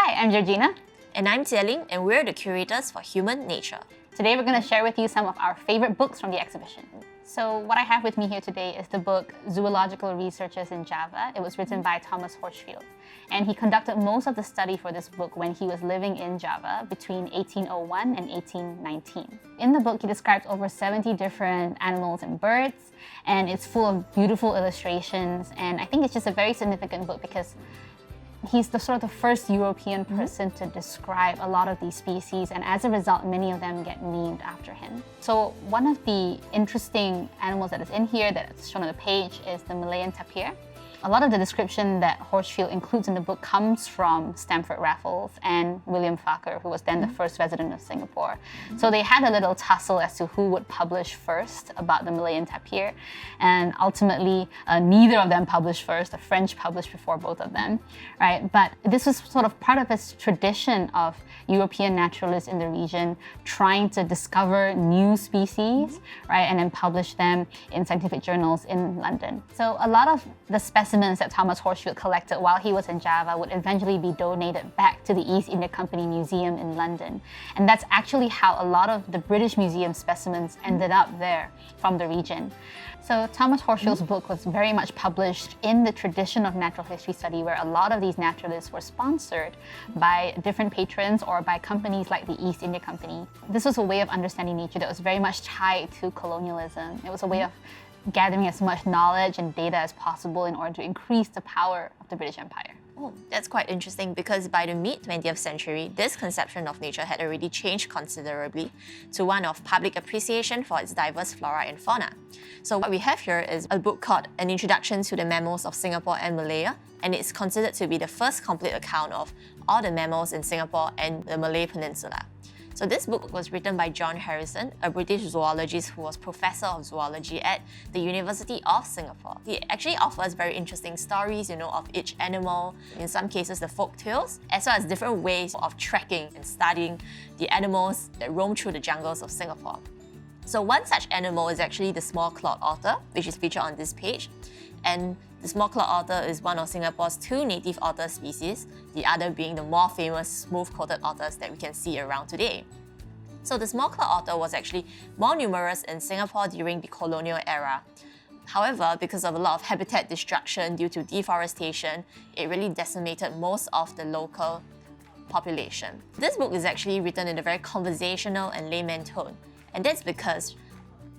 Hi, I'm Georgina. And I'm Jie Lin, and we're the curators for Human Nature. Today we're going to share with you some of our favorite books from the exhibition. So what I have with me here today is the book Zoological Researches in Java. It was written by Thomas Horsfield. And he conducted most of the study for this book when he was living in Java between 1801 and 1819. In the book, he describes over 70 different animals and birds, and it's full of beautiful illustrations. And I think it's just a very significant book because he's the sort of the first European person to describe a lot of these species, and as a result, many of them get named after him. So one of the interesting animals that is in here that's shown on the page is the Malayan tapir. A lot of the description that Horsfield includes in the book comes from Stamford Raffles and William Farquhar, who was then the first resident of Singapore. So they had a little tussle as to who would publish first about the Malayan tapir, and ultimately neither of them published first. The French published before both of them, right? But this was sort of part of this tradition of European naturalists in the region trying to discover new species, right, and then publish them in scientific journals in London. So a lot of the specimens that Thomas Horsfield collected while he was in Java would eventually be donated back to the East India Company Museum in London. And that's actually how a lot of the British Museum specimens ended up there from the region. So Thomas Horsfield's book was very much published in the tradition of natural history study, where a lot of these naturalists were sponsored by different patrons or by companies like the East India Company. This was a way of understanding nature that was very much tied to colonialism. It was a way of gathering as much knowledge and data as possible in order to increase the power of the British Empire. Oh, that's quite interesting because by the mid-20th century, this conception of nature had already changed considerably to one of public appreciation for its diverse flora and fauna. So what we have here is a book called An Introduction to the Mammals of Singapore and Malaya, and it's considered to be the first complete account of all the mammals in Singapore and the Malay Peninsula. So this book was written by John Harrison, a British zoologist who was professor of zoology at the University of Singapore. He actually offers very interesting stories, of each animal, in some cases the folk tales, as well as different ways of tracking and studying the animals that roam through the jungles of Singapore. So one such animal is actually the small-clawed otter, which is featured on this page. And the small-clawed otter is one of Singapore's two native otter species, the other being the more famous smooth-coated otters that we can see around today. So the small-clawed otter was actually more numerous in Singapore during the colonial era. However, because of a lot of habitat destruction due to deforestation, it really decimated most of the local population. This book is actually written in a very conversational and layman tone, and that's because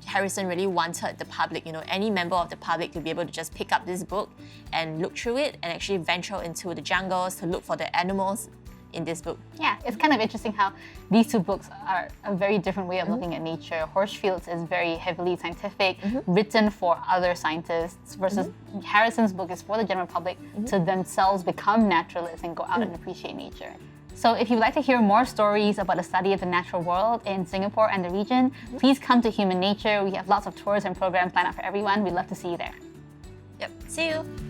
Harrison really wanted the public, any member of the public to be able to just pick up this book and look through it and actually venture into the jungles to look for the animals in this book. Yeah, it's kind of interesting how these two books are a very different way of looking at nature. Horsfield's is very heavily scientific, written for other scientists, versus Harrison's book is for the general public to themselves become naturalists and go out and appreciate nature. So if you'd like to hear more stories about the study of the natural world in Singapore and the region, please come to Human Nature. We have lots of tours and programs lined up for everyone. We'd love to see you there. Yep, see you!